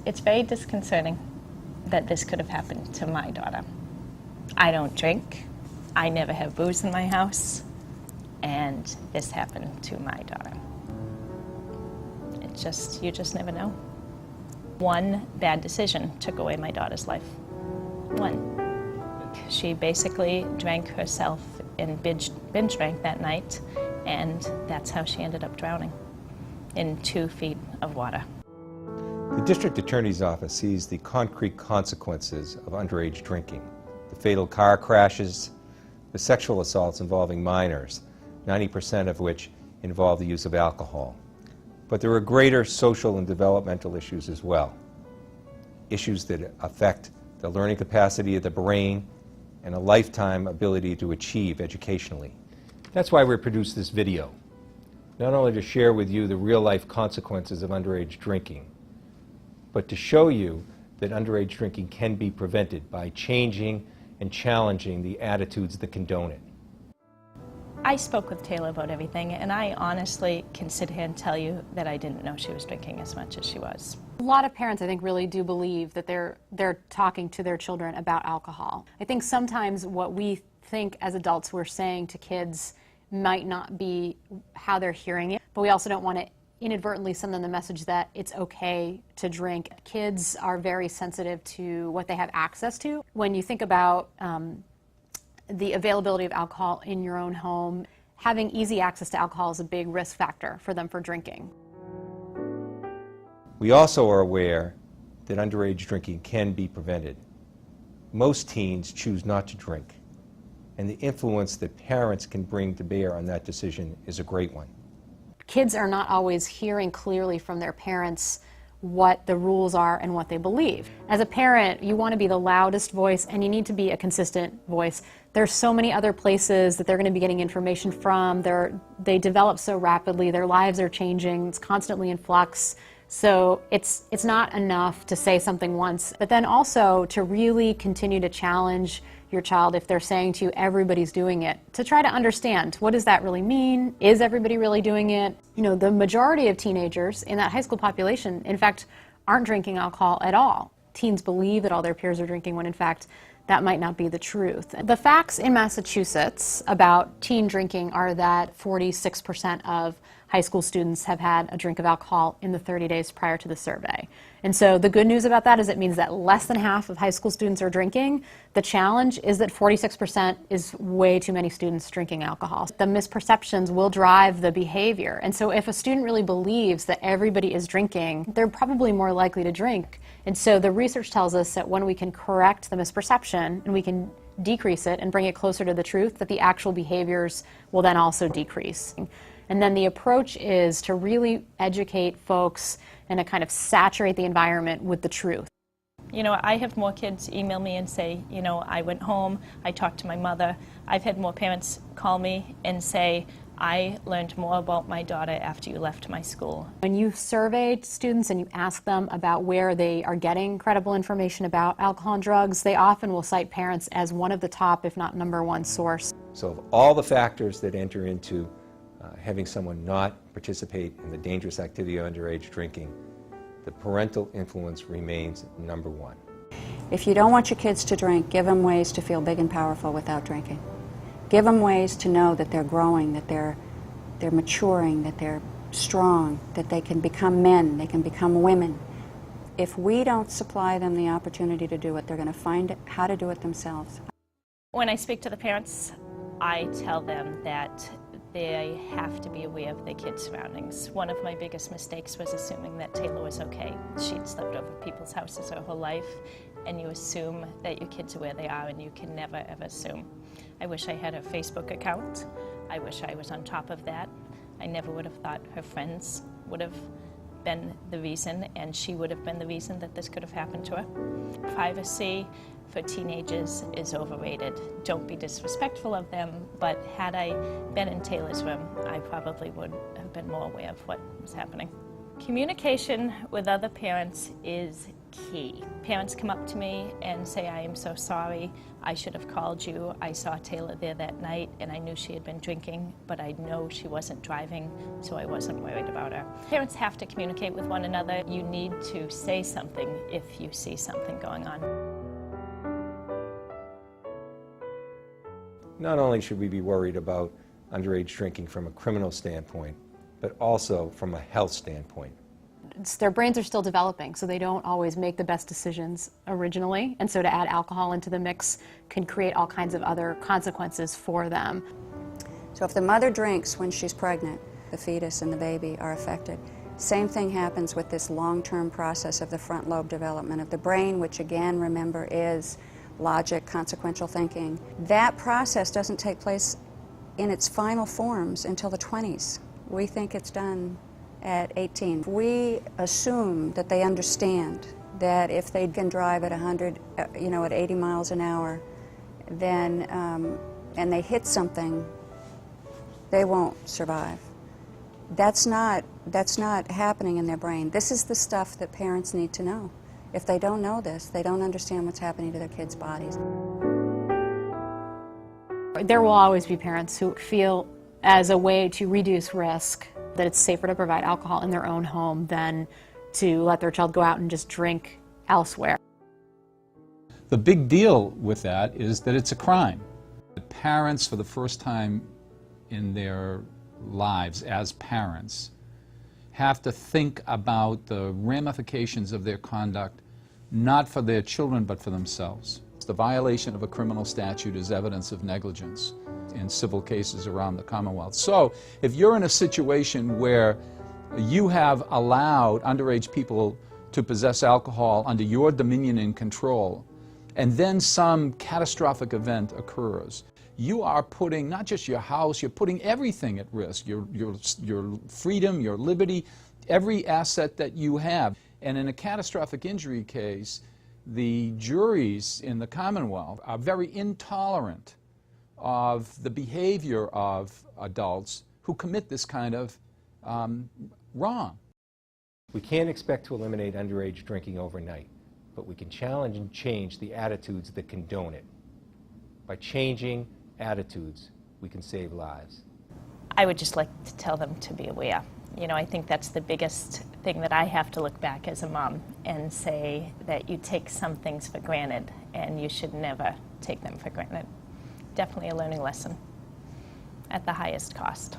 It's very disconcerting that this could have happened to my daughter. I don't drink. I never have booze in my house. And this happened to my daughter. You just never know. One bad decision took away my daughter's life. One. She basically drank herself and binge drank that night, and that's how she ended up drowning in 2 feet of water. The District Attorney's Office sees the concrete consequences of underage drinking. The fatal car crashes, the sexual assaults involving minors, 90% of which involve the use of alcohol. But there are greater social and developmental issues as well. Issues that affect the learning capacity of the brain and a lifetime ability to achieve educationally. That's why we produced this video, not only to share with you the real-life consequences of underage drinking, but to show you that underage drinking can be prevented by changing and challenging the attitudes that condone it. I spoke with Taylor about everything, and I honestly can sit here and tell you that I didn't know she was drinking as much as she was. A lot of parents, I think, really do believe that they're talking to their children about alcohol. I think sometimes what we think as adults we're saying to kids might not be how they're hearing it, but we also don't want to inadvertently send them the message that it's okay to drink. Kids are very sensitive to what they have access to. When you think about the availability of alcohol in your own home, having easy access to alcohol is a big risk factor for them for drinking. We also are aware that underage drinking can be prevented. Most teens choose not to drink, and the influence that parents can bring to bear on that decision is a great one. Kids are not always hearing clearly from their parents what the rules are and what they believe. As a parent, you want to be the loudest voice, and you need to be a consistent voice. There's so many other places that they're going to be getting information from. They develop so rapidly, their lives are changing, it's constantly in flux. So it's not enough to say something once, but then also to really continue to challenge your child if they're saying to you, everybody's doing it, to try to understand, what does that really mean? Is everybody really doing it? You know, the majority of teenagers in that high school population, in fact, aren't drinking alcohol at all. Teens believe that all their peers are drinking when in fact that might not be the truth. The facts in Massachusetts about teen drinking are that 46% of high school students have had a drink of alcohol in the 30 days prior to the survey. And so the good news about that is it means that less than half of high school students are drinking. The challenge is that 46% is way too many students drinking alcohol. The misperceptions will drive the behavior. And so if a student really believes that everybody is drinking, they're probably more likely to drink. And so the research tells us that when we can correct the misperception and we can decrease it and bring it closer to the truth, that the actual behaviors will then also decrease. And then the approach is to really educate folks and to kind of saturate the environment with the truth. You know, I have more kids email me and say, you know, I went home, I talked to my mother. I've had more parents call me and say, I learned more about my daughter after you left my school. When you survey students and you ask them about where they are getting credible information about alcohol and drugs, they often will cite parents as one of the top, if not #1 source. So of all the factors that enter into having someone not participate in the dangerous activity of underage drinking, the parental influence remains #1. If you don't want your kids to drink, give them ways to feel big and powerful without drinking. Give them ways to know that they're growing, that they're maturing, that they're strong, that they can become men, they can become women. If we don't supply them the opportunity to do it, they're going to find how to do it themselves. When I speak to the parents, I tell them that they have to be aware of their kids' surroundings. One of my biggest mistakes was assuming that Taylor was okay. She'd slept over people's houses her whole life, and you assume that your kids are where they are, and you can never, ever assume. I wish I had a Facebook account. I wish I was on top of that. I never would have thought her friends would have been the reason, and she would have been the reason that this could have happened to her. Privacy for teenagers is overrated. Don't be disrespectful of them, but had I been in Taylor's room, I probably would have been more aware of what was happening. Communication with other parents is key. Parents come up to me and say, I am so sorry, I should have called you. I saw Taylor there that night and I knew she had been drinking, but I know she wasn't driving, so I wasn't worried about her. Parents have to communicate with one another. You need to say something if you see something going on. Not only should we be worried about underage drinking from a criminal standpoint, but also from a health standpoint. Their brains are still developing, so they don't always make the best decisions originally, and so to add alcohol into the mix can create all kinds of other consequences for them. So if the mother drinks when she's pregnant, the fetus and the baby are affected. Same thing happens with this long-term process of the front lobe development of the brain, which again, remember, is logic, consequential thinking. That process doesn't take place in its final forms until the 20s. We think it's done at 18. We assume that they understand that if they can drive at 100, at 80 miles an hour, then, and they hit something, they won't survive. That's not happening in their brain. This is the stuff that parents need to know. If they don't know this, they don't understand what's happening to their kids' bodies. There will always be parents who feel, as a way to reduce risk, that it's safer to provide alcohol in their own home than to let their child go out and just drink elsewhere. The big deal with that is that it's a crime. The parents, for the first time in their lives as parents, have to think about the ramifications of their conduct, not for their children, but for themselves. The violation of a criminal statute is evidence of negligence in civil cases around the Commonwealth. So if you're in a situation where you have allowed underage people to possess alcohol under your dominion and control, and then some catastrophic event occurs, you are putting not just your house, you're putting everything at risk, your freedom, your liberty, every asset that you have. And in a catastrophic injury case, the juries in the Commonwealth are very intolerant of the behavior of adults who commit this kind of wrong. We can't expect to eliminate underage drinking overnight, but we can challenge and change the attitudes that condone it. By changing attitudes, we can save lives. I would just like to tell them to be aware. I think that's the biggest thing that I have to look back as a mom and say that you take some things for granted and you should never take them for granted. Definitely a learning lesson at the highest cost.